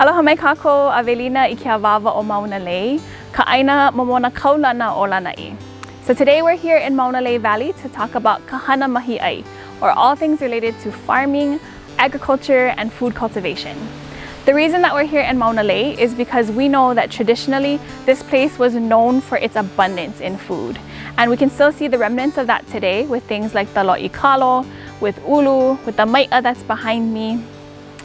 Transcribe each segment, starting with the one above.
Aloha mai kākou, Avelina I ke awāwa o Mauna Lei, ka ʻaina momona kaulana o Lanai. So today we're here in Mauna Lei Valley to talk about Ka Hana Mahiʻai, or all things related to farming, agriculture, and food cultivation. The reason that we're here in Mauna Lei is because we know that traditionally this place was known for its abundance in food. And we can still see the remnants of that today with things like the lo'i kalo, with ulu, with the mai'a that's behind me.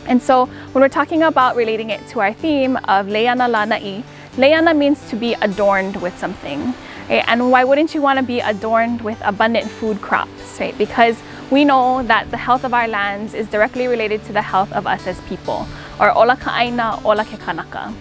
And so when we're talking about relating it to our theme of Leana Lanai, Leana means to be adorned with something. Right? And why wouldn't you want to be adorned with abundant food crops, right? Because we know that the health of our lands is directly related to the health of us as people, or ola ka ʻaina, ola ke kanaka.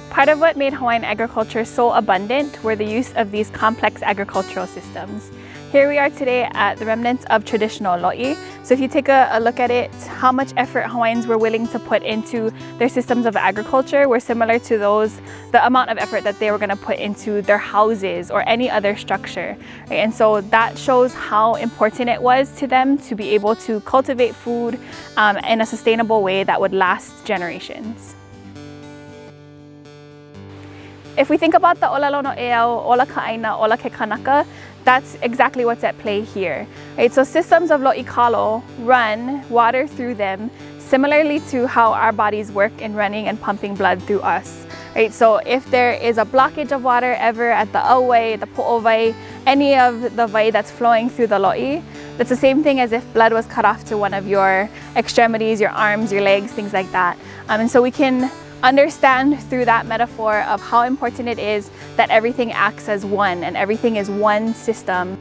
Part of what made Hawaiian agriculture so abundant were the use of these complex agricultural systems. Here we are today at the remnants of traditional lo'i. So if you take a look at it, how much effort Hawaiians were willing to put into their systems of agriculture were similar to the amount of effort that they were going to put into their houses or any other structure. Right? And so that shows how important it was to them to be able to cultivate food in a sustainable way that would last generations. If we think about the ola lono eau, ola ka ʻaina, ola ke kanaka, that's exactly what's at play here. Right? So systems of lo'i kalo run water through them similarly to how our bodies work in running and pumping blood through us. Right? So if there is a blockage of water ever at the auwai, the po'owai, any of the vai that's flowing through the lo'i, that's the same thing as if blood was cut off to one of your extremities, your arms, your legs, things like that. And so we can understand through that metaphor of how important it is that everything acts as one and everything is one system.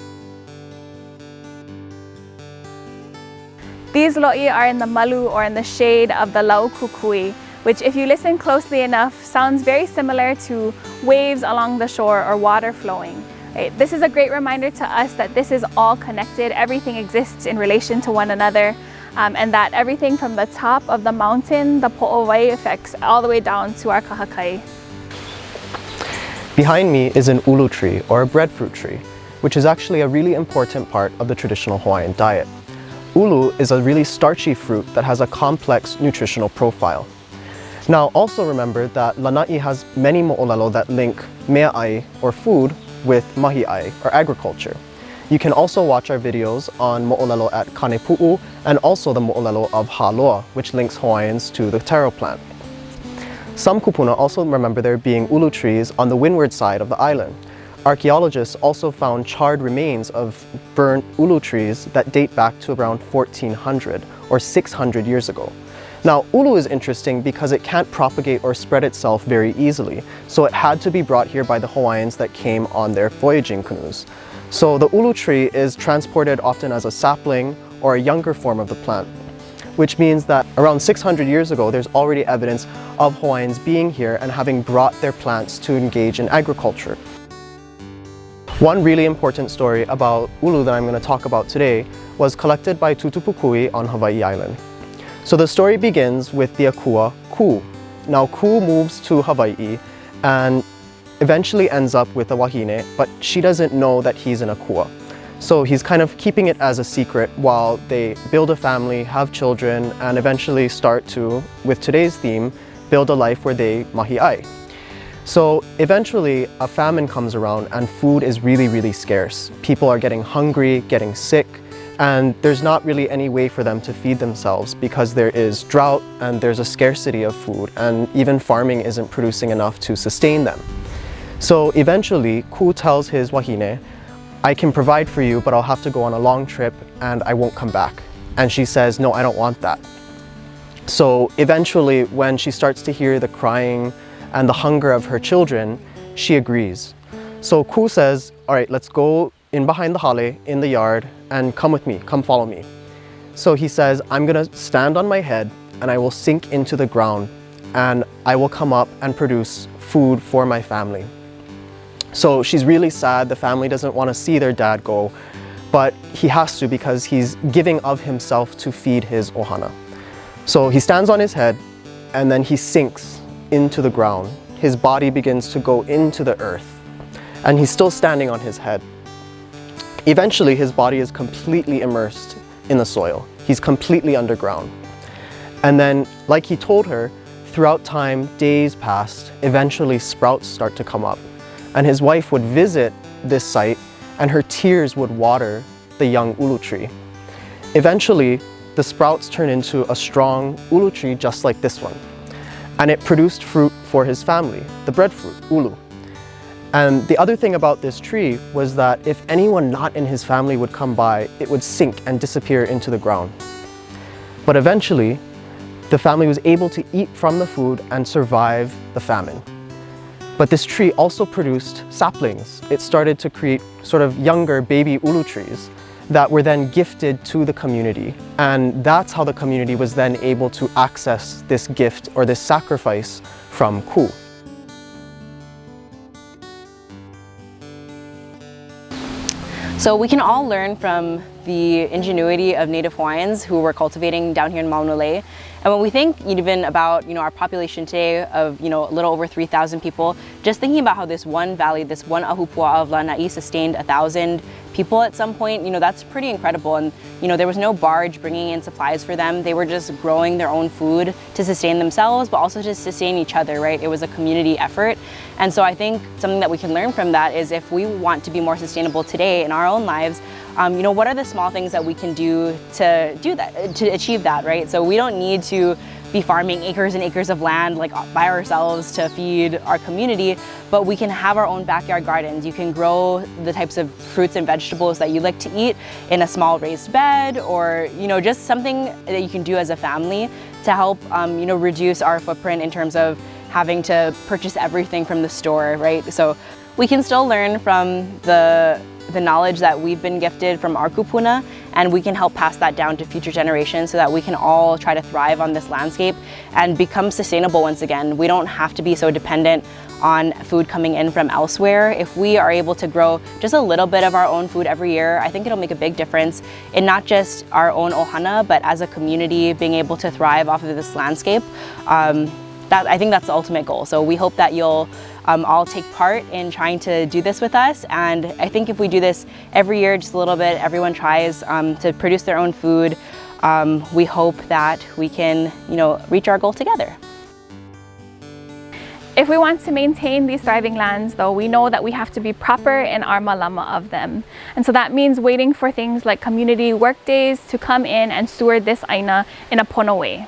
These lo'i are in the malu, or in the shade of the lau kukui, which if you listen closely enough sounds very similar to waves along the shore or water flowing. Right? This is a great reminder to us that this is all connected, everything exists in relation to one another. And that everything from the top of the mountain, the po'owai, affects all the way down to our kahakai. Behind me is an ulu tree, or a breadfruit tree, which is actually a really important part of the traditional Hawaiian diet. Ulu is a really starchy fruit that has a complex nutritional profile. Now also remember that Lanai has many mo'olelo that link mea'ai, or food, with mahi'ai, or agriculture. You can also watch our videos on mo'olelo at Kanepu'u and also the mo'olelo of Haloa, which links Hawaiians to the taro plant. Some kupuna also remember there being ulu trees on the windward side of the island. Archaeologists also found charred remains of burnt ulu trees that date back to around 1400 or 600 years ago. Now, ulu is interesting because it can't propagate or spread itself very easily, so it had to be brought here by the Hawaiians that came on their voyaging canoes. So the ulu tree is transported often as a sapling or a younger form of the plant, which means that around 600 years ago there's already evidence of Hawaiians being here and having brought their plants to engage in agriculture. One really important story about ulu that I'm going to talk about today was collected by Tutupukui on Hawaii Island. So the story begins with the akua Ku. Now Ku moves to Hawaii and eventually ends up with a wahine, but she doesn't know that he's an akua. So he's kind of keeping it as a secret while they build a family, have children, and eventually start to, with today's theme, build a life where they mahi'ai. So eventually a famine comes around and food is really, really scarce. People are getting hungry, getting sick, and there's not really any way for them to feed themselves because there is drought and there's a scarcity of food, and even farming isn't producing enough to sustain them. So eventually, Ku tells his wahine, I can provide for you, but I'll have to go on a long trip and I won't come back. And she says, no, I don't want that. So eventually, when she starts to hear the crying and the hunger of her children, she agrees. So Ku says, all right, let's go in behind the hale in the yard and come with me, come follow me. So he says, I'm gonna stand on my head and I will sink into the ground and I will come up and produce food for my family. So she's really sad. The family doesn't want to see their dad go, but he has to because he's giving of himself to feed his ohana. So he stands on his head and then he sinks into the ground. His body begins to go into the earth and he's still standing on his head. Eventually his body is completely immersed in the soil. He's completely underground. And then, like he told her, throughout time, days passed, eventually sprouts start to come up. And his wife would visit this site and her tears would water the young ulu tree. Eventually, the sprouts turned into a strong ulu tree just like this one. And it produced fruit for his family, the breadfruit, ulu. And the other thing about this tree was that if anyone not in his family would come by, it would sink and disappear into the ground. But eventually, the family was able to eat from the food and survive the famine. But this tree also produced saplings. It started to create sort of younger baby ulu trees that were then gifted to the community. And that's how the community was then able to access this gift or this sacrifice from Ku. So we can all learn from the ingenuity of Native Hawaiians who were cultivating down here in Maunalei. And when we think even about our population today of a little over 3,000 people, just thinking about how this one valley, this one ahupua of Lanai sustained 1,000 people at some point, that's pretty incredible. And there was no barge bringing in supplies for them. They were just growing their own food to sustain themselves, but also to sustain each other, right? It was a community effort. And so I think something that we can learn from that is if we want to be more sustainable today in our own lives, what are the small things that we can do to achieve that, right? So we don't need to be farming acres and acres of land like by ourselves to feed our community, but we can have our own backyard gardens. You can grow the types of fruits and vegetables that you like to eat in a small raised bed, or just something that you can do as a family to help reduce our footprint in terms of having to purchase everything from the store, right? So we can still learn from the knowledge that we've been gifted from our kupuna, and we can help pass that down to future generations so that we can all try to thrive on this landscape and become sustainable once again. We don't have to be so dependent on food coming in from elsewhere. If we are able to grow just a little bit of our own food every year, I think it'll make a big difference in not just our own ohana, but as a community being able to thrive off of this landscape. I think that's the ultimate goal. So we hope that you'll all take part in trying to do this with us. And I think if we do this every year, just a little bit, everyone tries to produce their own food, we hope that we can, reach our goal together. If we want to maintain these thriving lands, though, we know that we have to be proper in our malama of them. And so that means waiting for things like community work days to come in and steward this aina in a pono way.